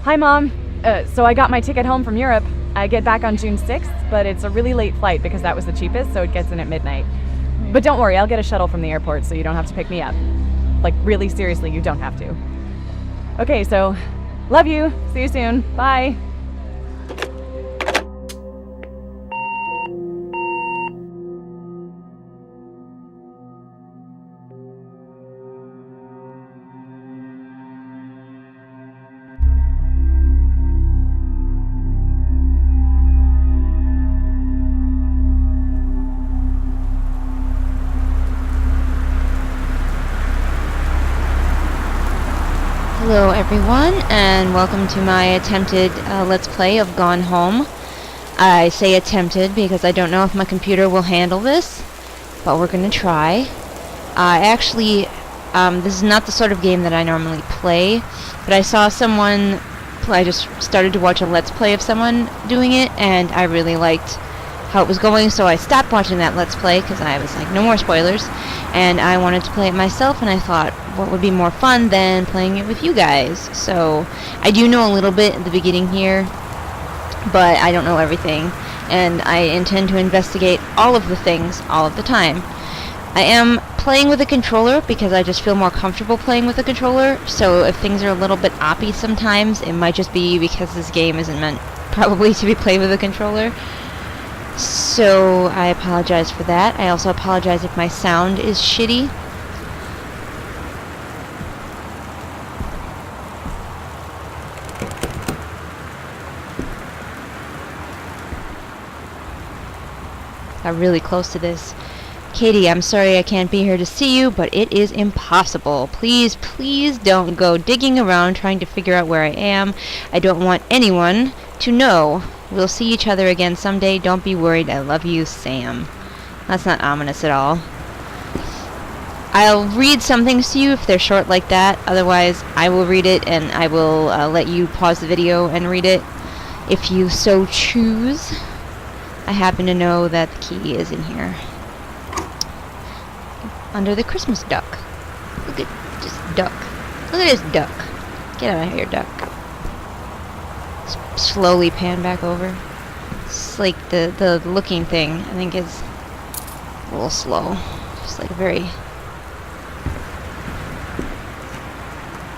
Hi, Mom. So I got my ticket home from Europe. I get back on June 6th, but it's a really late flight because that was the cheapest, so it gets in at midnight. But don't worry, I'll get a shuttle from the airport so you don't have to pick me up. Like, really seriously, you don't have to. Okay, so love you. See you soon. Bye. Hello everyone, and welcome to my attempted Let's Play of Gone Home. I say attempted because I don't know if my computer will handle this, but we're gonna try. This is not the sort of game that I normally play, but I saw someone I just started to watch a Let's Play of someone doing it, and I really liked how it was going, so I stopped watching that Let's Play because I was like, no more spoilers, and I wanted to play it myself, and I thought, what would be more fun than playing it with you guys? So I do know a little bit at the beginning here, but I don't know everything, and I intend to investigate all of the things all of the time. I am playing with a controller because I just feel more comfortable playing with a controller, so if things are a little bit oppy sometimes, it might just be because this game isn't meant probably to be played with a controller. So I apologize for that. I also apologize if my sound is shitty. Got really close to this. Katie, I'm sorry I can't be here to see you, but it is impossible. Please, please don't go digging around trying to figure out where I am. I don't want anyone to know. We'll see each other again someday. Don't be worried. I love you, Sam. That's not ominous at all. I'll read some things to you if they're short like that. Otherwise, I will read it, and I will let you pause the video and read it if you so choose. I happen to know that the key is in here. Under the Christmas duck. Look at this duck. Look at this duck. Get out of here, duck. Slowly pan back over. It's like the looking thing, I think, is a little slow. Just like a very...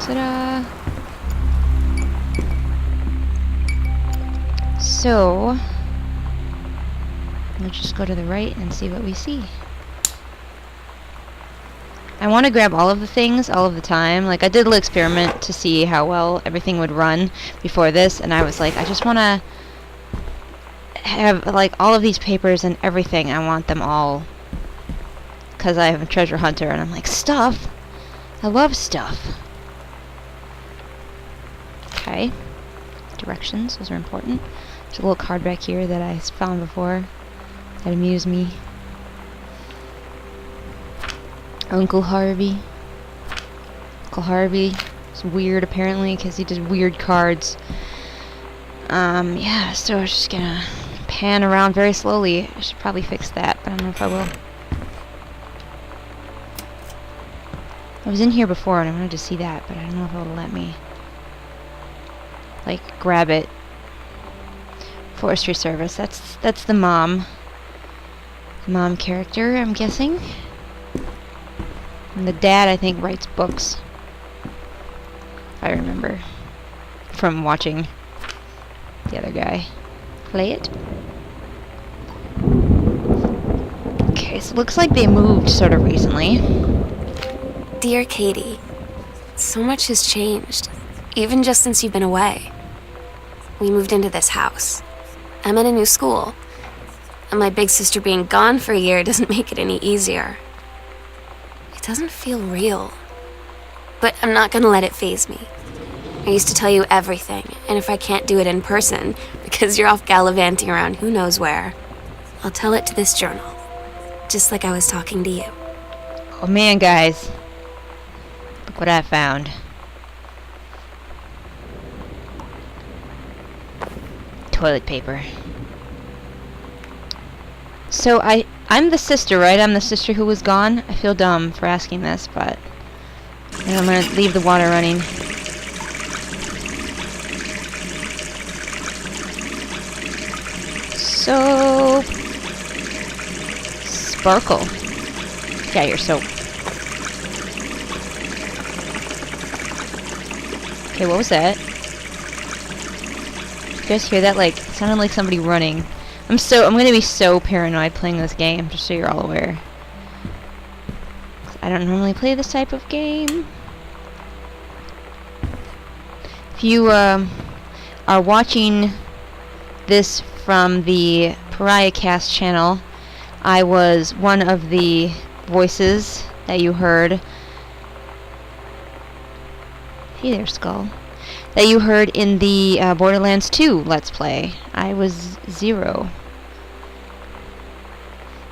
Ta-da! So... let's just go to the right and see what we see. I want to grab all of the things all of the time. Like, I did a little experiment to see how well everything would run before this, and I was like, I just want to have, like, all of these papers and everything. I want them all. Because I am a treasure hunter, and I'm like, stuff? I love stuff. Okay. Directions, those are important. There's a little card back here that I found before that amused me. Uncle Harvey. Uncle Harvey is weird apparently because he does weird cards. Yeah, so I'm just gonna pan around very slowly. I should probably fix that, but I don't know if I will. I was in here before and I wanted to see that, but I don't know if it'll let me, like, grab it. Forestry Service, that's the mom character, I'm guessing. And the dad, I think, writes books. I remember from watching the other guy play it. Okay, so it looks like they moved sort of recently. Dear Katie, so much has changed, even just since you've been away. We moved into this house. I'm in a new school, and my big sister being gone for a year doesn't make it any easier. It doesn't feel real, but I'm not gonna let it faze me. I used to tell you everything, and if I can't do it in person, because you're off gallivanting around who knows where, I'll tell it to this journal, just like I was talking to you. Oh man, guys. Look what I found. Toilet paper. So I'm the sister, right? I'm the sister who was gone. I feel dumb for asking this, but I'm gonna leave the water running. Soap. Sparkle. Yeah, your soap. Okay, what was that? Did you guys hear that? Like, it sounded like somebody running. I'm gonna be so paranoid playing this game, just so you're all aware. I don't normally play this type of game. If you are watching this from the Pariah Cast channel, I was one of the voices that you heard. Hey there, Skull. That you heard in the Borderlands 2 Let's Play. I was Zero.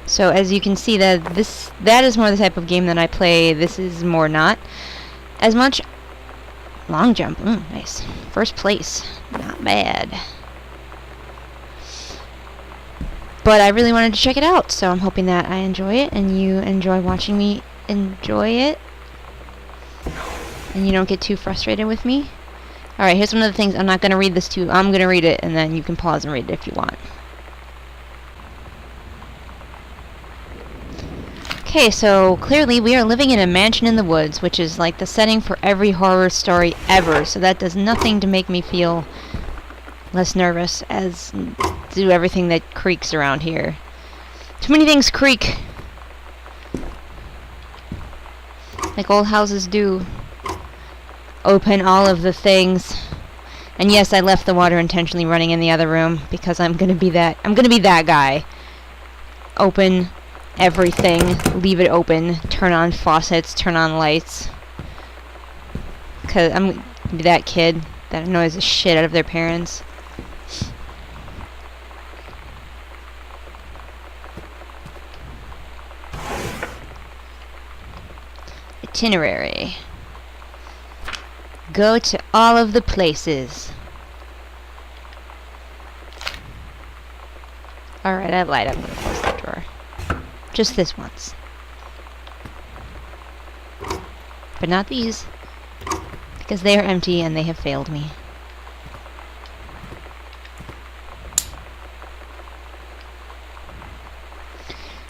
So as you can see, that is more the type of game that I play. This is more not as much. Long jump. Nice. First place. Not bad. But I really wanted to check it out, so I'm hoping that I enjoy it and you enjoy watching me enjoy it. And you don't get too frustrated with me. Alright, here's one of the things. I'm not going to read this to you. I'm going to read it, and then you can pause and read it if you want. Okay, so clearly we are living in a mansion in the woods, which is like the setting for every horror story ever, so that does nothing to make me feel less nervous, as do everything that creaks around here. Too many things creak. Like old houses do. Open all of the things. And yes, I left the water intentionally running in the other room, because I'm gonna be that guy. Open everything, leave it open, turn on faucets, turn on lights. Cause I'm gonna be that kid that annoys the shit out of their parents. Itinerary. Go to all of the places. Alright, I lied. I'm gonna close that drawer. Just this once. But not these. Because they are empty and they have failed me.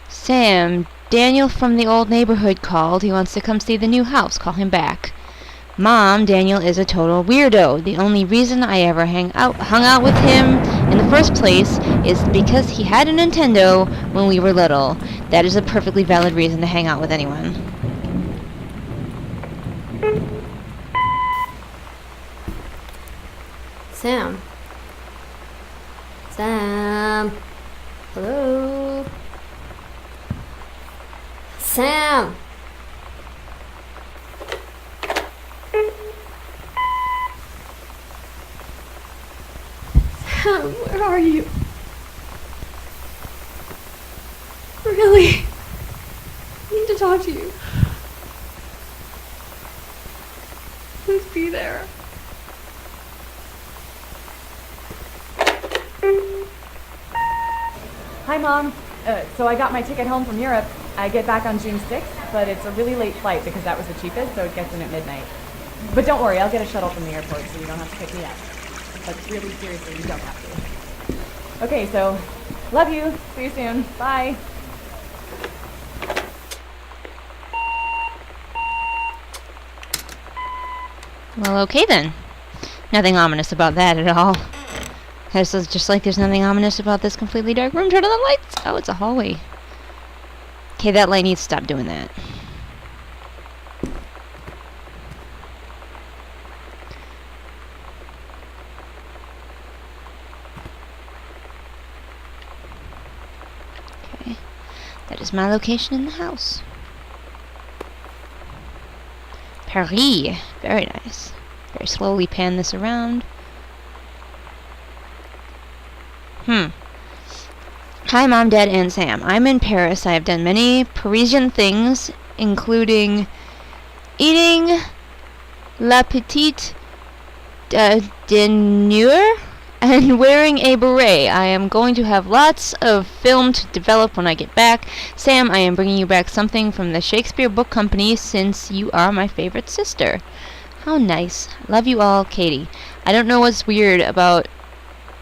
Sam, Daniel from the old neighborhood called. He wants to come see the new house. Call him back. Mom, Daniel is a total weirdo. The only reason I ever hung out with him in the first place is because he had a Nintendo when we were little. That is a perfectly valid reason to hang out with anyone. Sam. Sam. Hello. Sam. Sam, where are you? Really? I need to talk to you. Please be there. Hi, Mom. So I got my ticket home from Europe. I get back on June 6th, but it's a really late flight because that was the cheapest, so it gets in at midnight. But don't worry, I'll get a shuttle from the airport so you don't have to pick me up. But really, seriously, you don't have to. Okay, so love you. See you soon. Bye. Well, okay then. Nothing ominous about that at all. This is just like there's nothing ominous about this completely dark room. Turn on the lights! Oh, it's a hallway. Okay, that light needs to stop doing that. Okay. That is my location in the house. Paris. Very nice. Very slowly pan this around. Hi, Mom, Dad, and Sam. I'm in Paris. I have done many Parisian things, including eating La Petite Dîner and wearing a beret. I am going to have lots of film to develop when I get back. Sam, I am bringing you back something from the Shakespeare Book Company since you are my favorite sister. How nice. Love you all, Katie. I don't know what's weird about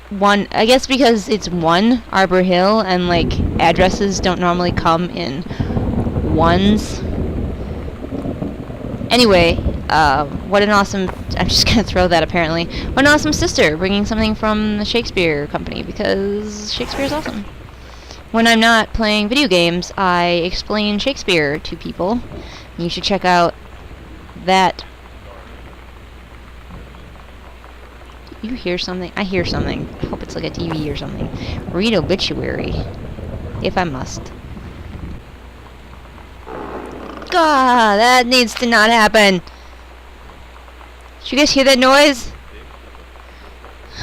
one, I guess because it's 1 Arbor Hill and like addresses don't normally come in ones. Anyway, what an awesome, I'm just gonna throw that apparently. What an awesome sister, bringing something from the Shakespeare Company, because Shakespeare is awesome. When I'm not playing video games, I explain Shakespeare to people. You should check out that. You hear something? I hear something. I hope it's like a TV or something. Read obituary, if I must. God, that needs to not happen. Did you guys hear that noise?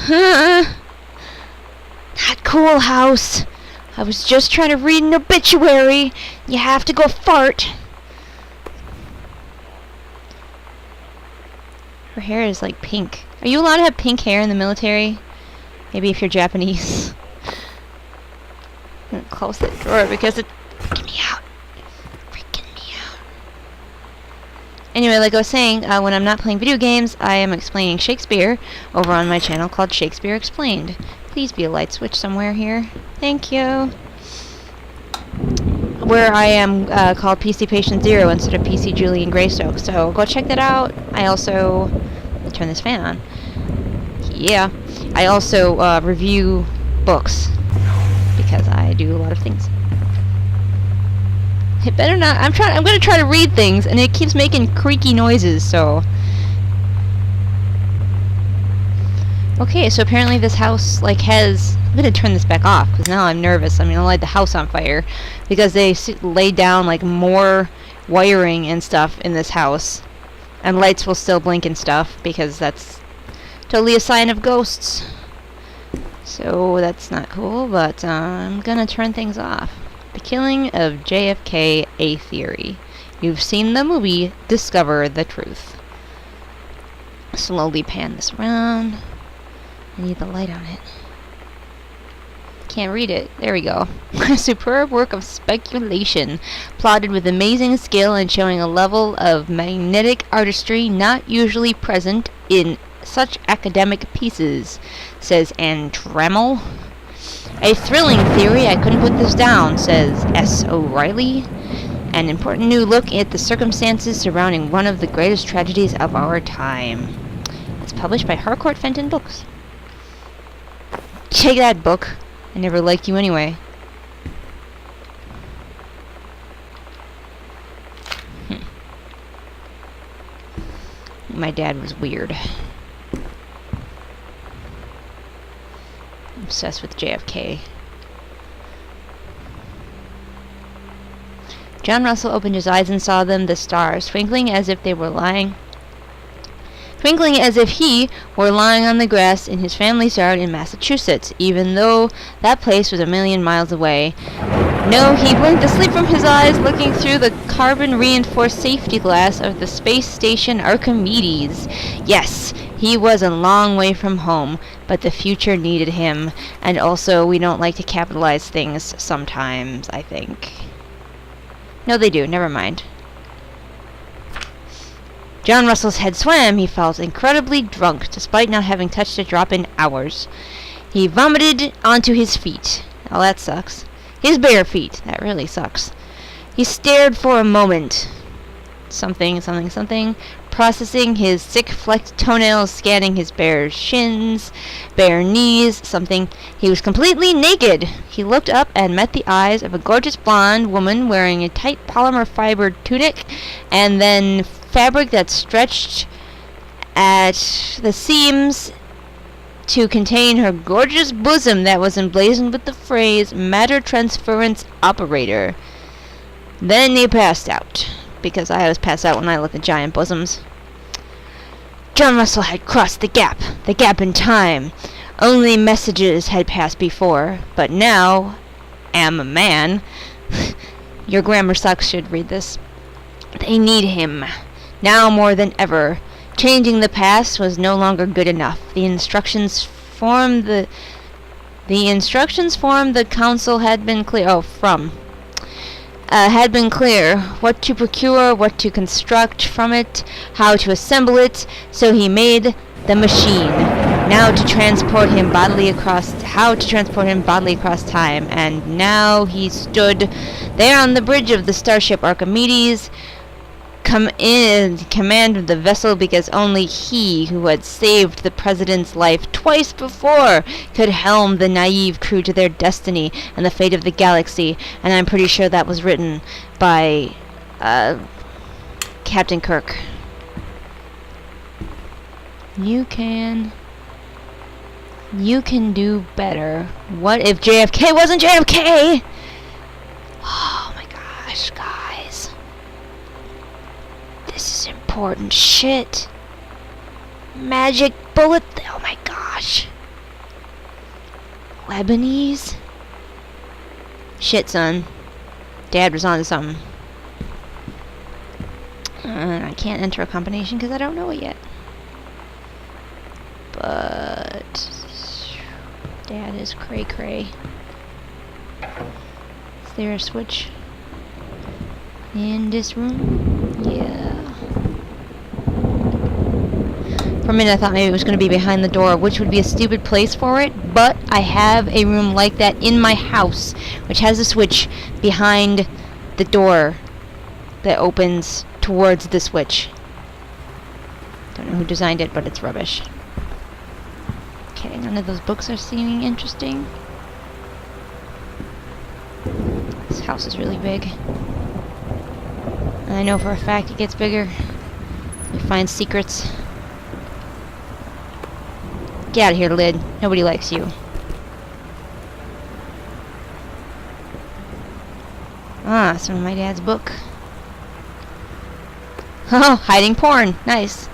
Not cool, house. I was just trying to read an obituary. You have to go fart. Her hair is like pink. Are you allowed to have pink hair in the military? Maybe if you're Japanese. I'm gonna close that drawer because it's freaking me out. Freaking me out. Anyway, like I was saying, when I'm not playing video games, I am explaining Shakespeare over on my channel called Shakespeare Explained. Please be a light switch somewhere here. Thank you. Where I am called PC Patient Zero instead of PCJulianGreystoke. So go check that out. I also turn this fan on. Yeah. I also review books because I do a lot of things. It better not. I'm gonna try to read things, and it keeps making creaky noises. So. Okay, so apparently this house, like, has... I'm gonna turn this back off, because now I'm nervous. I'm gonna light the house on fire, because they laid down, like, more wiring and stuff in this house. And lights will still blink and stuff, because that's totally a sign of ghosts. So, that's not cool, but I'm gonna turn things off. The killing of JFK, a theory. You've seen the movie, discover the truth. Slowly pan this around. I need the light on it. Can't read it. There we go. A superb work of speculation, plotted with amazing skill and showing a level of magnetic artistry not usually present in such academic pieces, says Anne Trammell. A thrilling theory, I couldn't put this down, says S. O'Reilly. An important new look at the circumstances surrounding one of the greatest tragedies of our time. It's published by Harcourt Fenton Books. Take that, book. I never liked you anyway. My dad was weird. Obsessed with JFK. John Russell opened his eyes and saw them, the stars, twinkling as if he were lying on the grass in his family's yard in Massachusetts, even though that place was a million miles away. No, he blinked the sleep from his eyes, looking through the carbon-reinforced safety glass of the space station Archimedes. Yes, he was a long way from home, but the future needed him, and also we don't like to capitalize things sometimes, I think. No, they do. Never mind. John Russell's head swam. He felt incredibly drunk, despite not having touched a drop in hours. He vomited onto his feet. Oh, that sucks. His bare feet. That really sucks. He stared for a moment. Something, processing his sick flecked toenails, scanning his bare shins, bare knees, something. He was completely naked. He looked up and met the eyes of a gorgeous blonde woman wearing a tight polymer fibered tunic and then fabric that stretched at the seams to contain her gorgeous bosom that was emblazoned with the phrase matter transference operator. Then he passed out, because I always pass out when I look at giant bosoms. John Russell had crossed the gap in time. Only messages had passed before, but now, am a man. Your grammar sucks, should read this. They need him. Now more than ever. Changing the past was no longer good enough. The instructions formed the council had been clear. Had been clear what to procure, what to construct from it, how to assemble it, so he made the machine. Now to transport him bodily across, how to transport him bodily across time. And now he stood there on the bridge of the starship Archimedes, come in command of the vessel, because only he who had saved the president's life twice before could helm the naive crew to their destiny and the fate of the galaxy. And I'm pretty sure that was written by Captain Kirk. You can do better. What if JFK wasn't JFK? Oh my gosh, guys. This is important shit. Magic bullet. Oh my gosh. Lebanese? Shit, son. Dad was on to something. I can't enter a combination because I don't know it yet. But Dad is cray cray. Is there a switch in this room? Yeah. For a minute I thought maybe it was going to be behind the door, which would be a stupid place for it, but I have a room like that in my house, which has a switch behind the door that opens towards the switch. Don't know who designed it, but it's rubbish. Okay, none of those books are seeming interesting. This house is really big. And I know for a fact it gets bigger. We find secrets. Get out of here, Lid. Nobody likes you. Ah, some of my dad's book. Oh, hiding porn. Nice.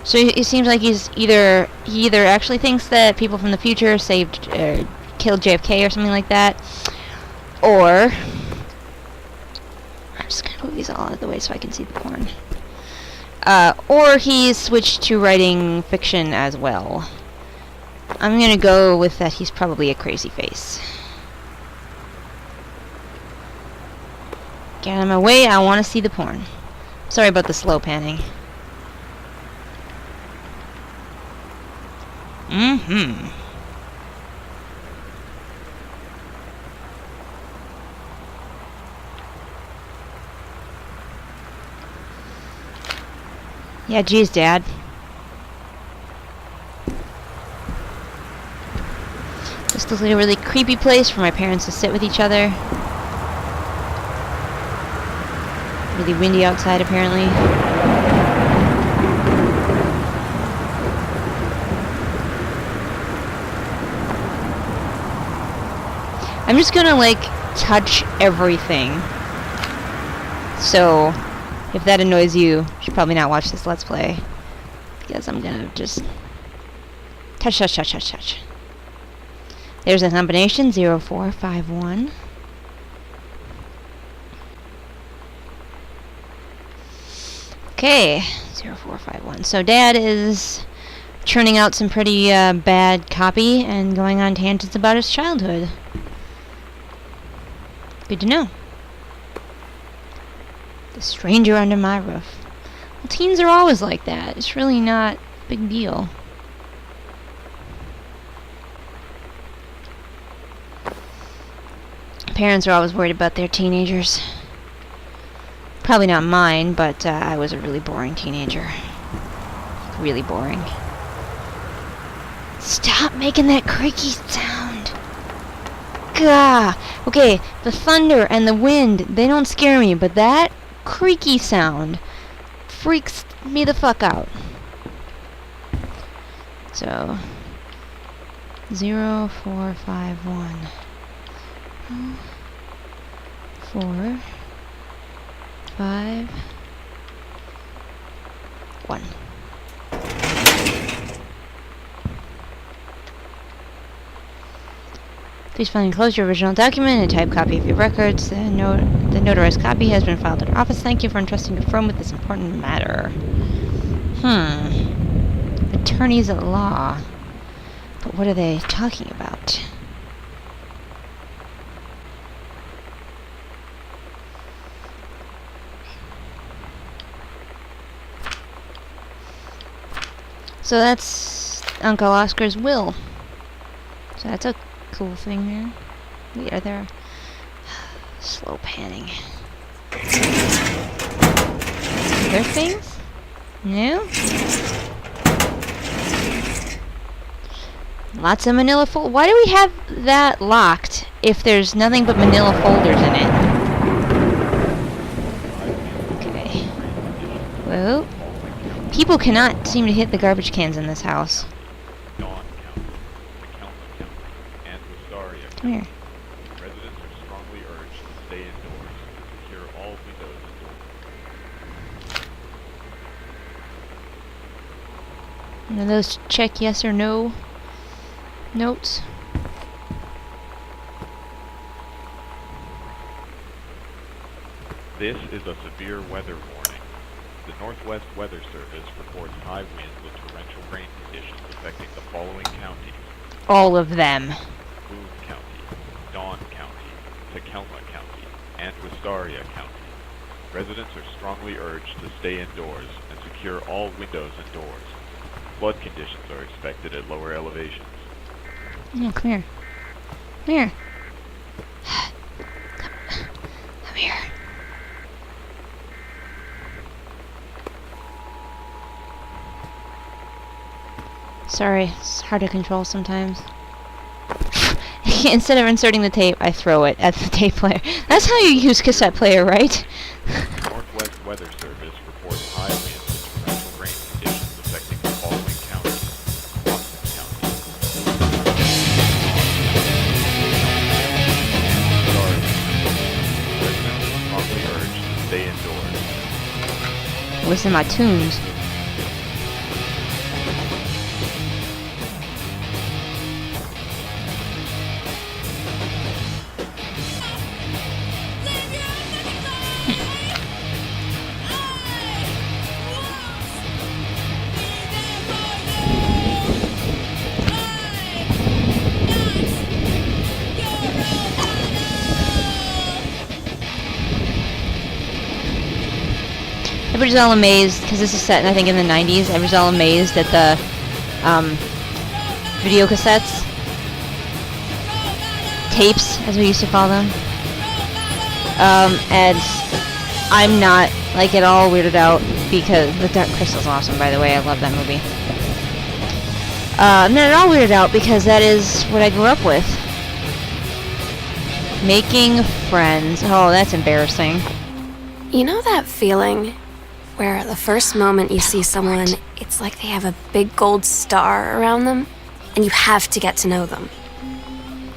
So it seems like he either actually thinks that people from the future saved, killed JFK or something like that, or I'm just gonna move these all out of the way so I can see the porn. Or he's switched to writing fiction as well. I'm gonna go with that he's probably a crazy face. Get out of my way, I want to see the porn. Sorry about the slow panning. Mm-hmm. Yeah, geez, Dad. This looks like a really creepy place for my parents to sit with each other. Really windy outside, apparently. I'm just gonna, like, touch everything. So, if that annoys you, you should probably not watch this Let's Play. Because I'm gonna just touch, touch, touch, touch, touch. There's a combination, 0451. Okay, 0451. So Dad is churning out some pretty bad copy and going on tangents about his childhood. Good to know. The stranger under my roof. Well, teens are always like that. It's really not a big deal. Parents are always worried about their teenagers. Probably not mine, but I was a really boring teenager. Really boring. Stop making that creaky sound. Gah. Okay, the thunder and the wind, they don't scare me, but that creaky sound freaks me the fuck out. So, 0451. 4 5 1. Please find and enclose your original document and a typed copy of your records. The notarized copy has been filed in our office. Thank you for entrusting your firm with this important matter. Attorneys at law. But what are they talking about? So that's Uncle Oscar's will. So that's a cool thing there. Wait, are there... Slow panning. Are there things? No? Lots of manila fold. Why do we have that locked if there's nothing but manila folders in it? Okay. Whoa. People cannot seem to hit the garbage cans in this house. Come here. Residents are strongly urged to stay indoors and secure all windows and doors. One of those check yes or no notes. This is a severe weather warning. The Northwest Weather Service reports high winds with torrential rain conditions affecting the following counties: All of them. Boone County, Dawn County, Tacoma County, and Wistaria County. Residents are strongly urged to stay indoors and secure all windows and doors. Flood conditions are expected at lower elevations. No, come here. Come here. Come here. Sorry, it's hard to control sometimes. Instead of inserting the tape, I throw it at the tape player. That's how you use cassette player, right? The Northwest Weather Service reports high winds and torrential rain conditions affecting the following counties: Austin County, Wistaria. Residents are strongly urged to stay indoors. Listen to my tunes. Everybody's all amazed, because this is set, I think, in the 90s. Everybody's all amazed at the video cassettes. Tapes, as we used to call them. And I'm not, like, at all weirded out, because The Dark Crystal's awesome, by the way. I love that movie. I'm not at all weirded out, because that is what I grew up with. Making friends. Oh, that's embarrassing. You know that feeling where the first moment you see someone, it's like they have a big gold star around them, and you have to get to know them?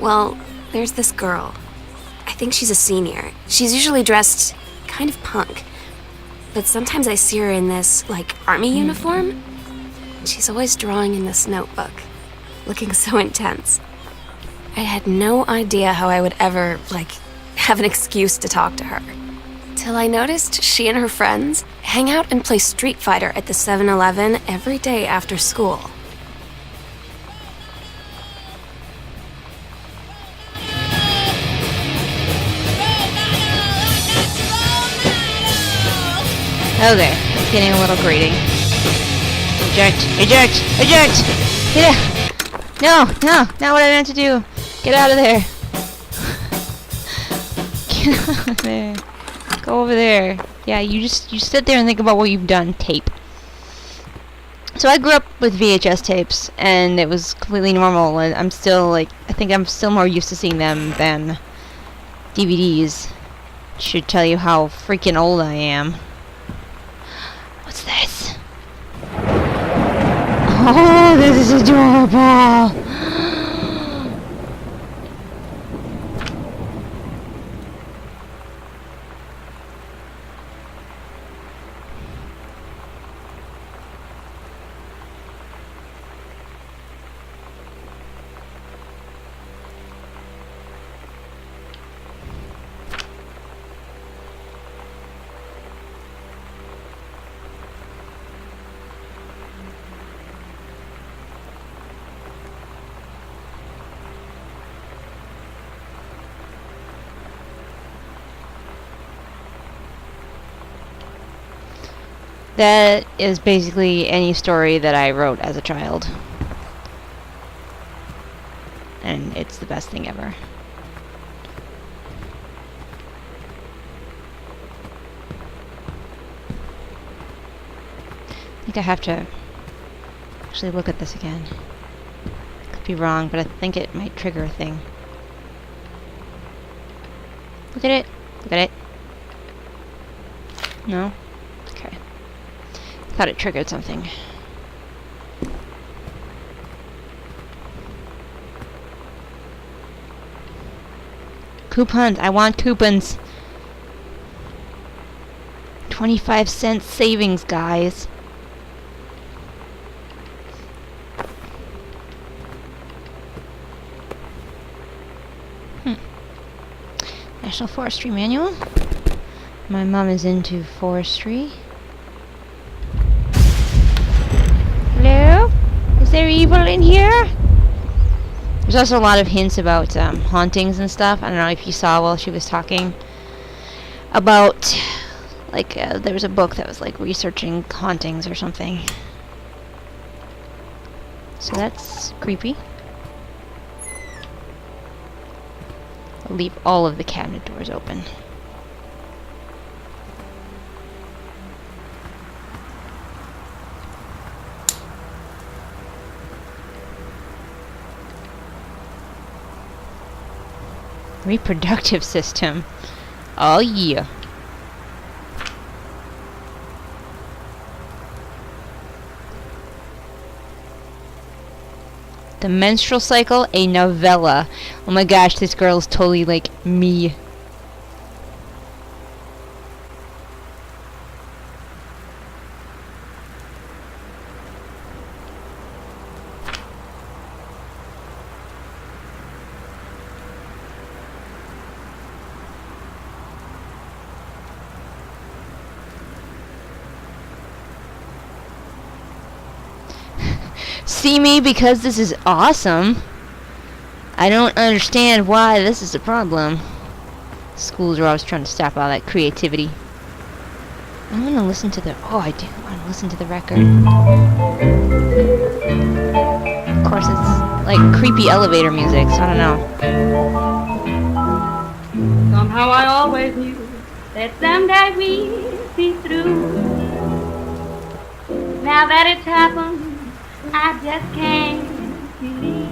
Well, there's this girl. I think she's a senior. She's usually dressed kind of punk, but sometimes I see her in this, like, army uniform, and she's always drawing in this notebook, looking so intense. I had no idea how I would ever, like, have an excuse to talk to her. Till I noticed she and her friends hang out and play Street Fighter at the 7-Eleven every day after school. Okay, it's getting a little grating. Eject! Eject! Eject! Get out! No! No! Not what I meant to do! Get out of there! Get out of there! Go over there. Yeah, you sit there and think about what you've done. Tape. So I grew up with VHS tapes, and it was completely normal. And I'm still, like, I think I'm still more used to seeing them than DVDs. Should tell you how freaking old I am. What's this? Oh, this is adorable! That is basically any story that I wrote as a child. And it's the best thing ever. I think I have to actually look at this again. Could be wrong, but I think it might trigger a thing. Look at it. Look at it. No? Okay. Thought it triggered something. Coupons. I want coupons. 25-cent savings, guys. National Forestry Manual. My mom is into forestry. Hello? Is there evil in here? There's also a lot of hints about hauntings and stuff. I don't know if you saw while she was talking about, like, there was a book that was like researching hauntings or something. So that's creepy. I'll leave all of the cabinet doors open. Reproductive system. Oh yeah. The menstrual cycle, a novella. Oh my gosh, this girl is totally like me. See me because this is awesome. I don't understand why this is a problem. Schools are always trying to stop all that creativity. I want to listen to the... Oh, I do want to listen to the record. Of course, it's like creepy elevator music, so I don't know. Somehow I always knew that someday we'd be through. Now that it's happened, I just can't believe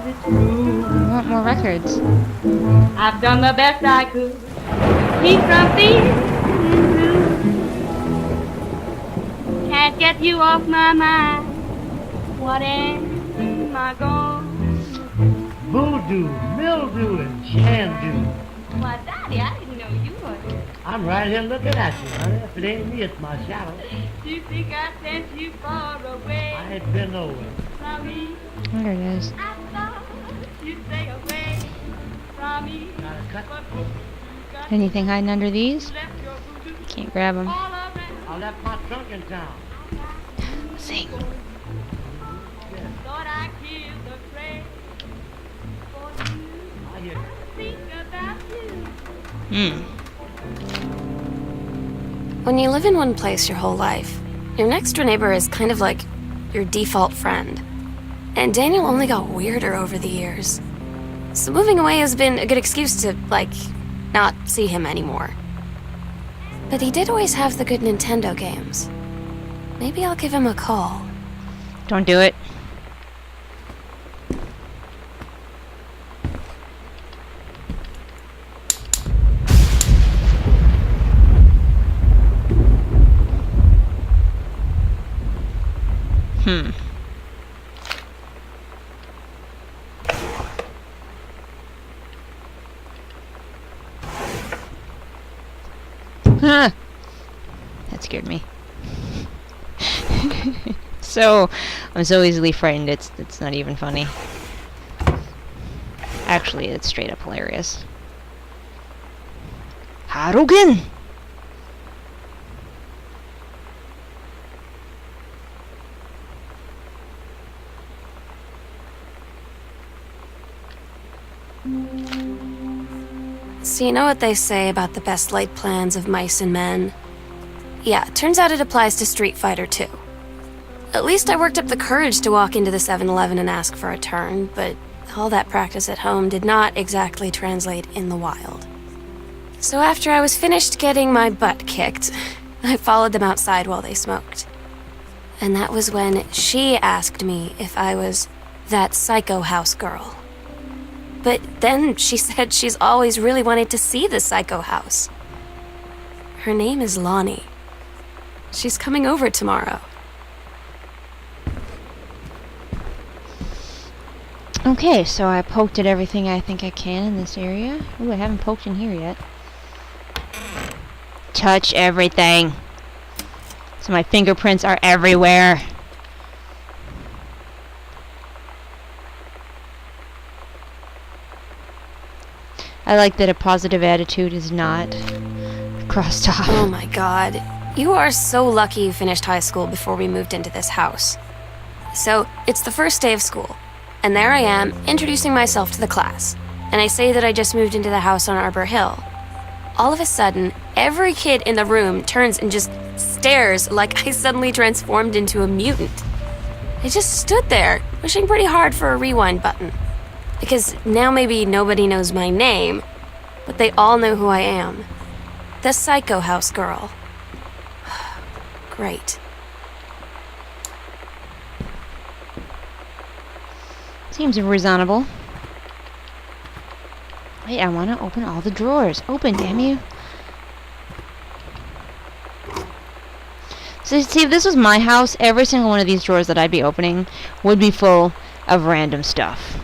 it's true. I want more records. I've done the best I could, keep from feeling blue. Can't get you off my mind. What am I gonna do? Voodoo, mildew, and shandu. Why, Daddy, I didn't know you were here. I'm right here looking at you, honey. If it ain't me, it's my shadow. You think I sent you far away I ain't been nowhere. from me? There it is. I thought you'd stay away from me. Got a cut? But you got Anything hiding under these? left your voodoo Can't grab them. all around. I left my trunk in town. Sing. Thought I killed the craze for you. I hear you. Think about you. When you live in one place your whole life, your next door neighbor is kind of like your default friend. And Daniel only got weirder over the years. So moving away has been a good excuse to, like, not see him anymore. But he did always have the good Nintendo games. Maybe I'll give him a call. Don't do it. Huh. That scared me. So, I'm so easily frightened, it's not even funny. Actually, it's straight up hilarious. Harugen! So you know what they say about the best laid plans of mice and men? Yeah, turns out it applies to Street Fighter too. At least I worked up the courage to walk into the 7-Eleven and ask for a turn, but all that practice at home did not exactly translate in the wild. So after I was finished getting my butt kicked, I followed them outside while they smoked. And that was when she asked me if I was that psycho house girl. But then she said she's always really wanted to see the psycho house. Her name is Lonnie. She's coming over tomorrow. Okay, so I poked at everything I think I can in this area. Ooh, I haven't poked in here yet. Touch everything. So my fingerprints are everywhere. I like that a positive attitude is not crossed off. Oh my god. You are so lucky you finished high school before we moved into this house. So, it's the first day of school, and there I am, introducing myself to the class. And I say that I just moved into the house on Arbor Hill. All of a sudden, every kid in the room turns and just stares like I suddenly transformed into a mutant. I just stood there, wishing pretty hard for a rewind button. Because now maybe nobody knows my name, but they all know who I am. The Psycho House girl. Great. Seems reasonable. Wait, I want to open all the drawers. Open, damn you. So, see, if this was my house, every single one of these drawers that I'd be opening would be full of random stuff.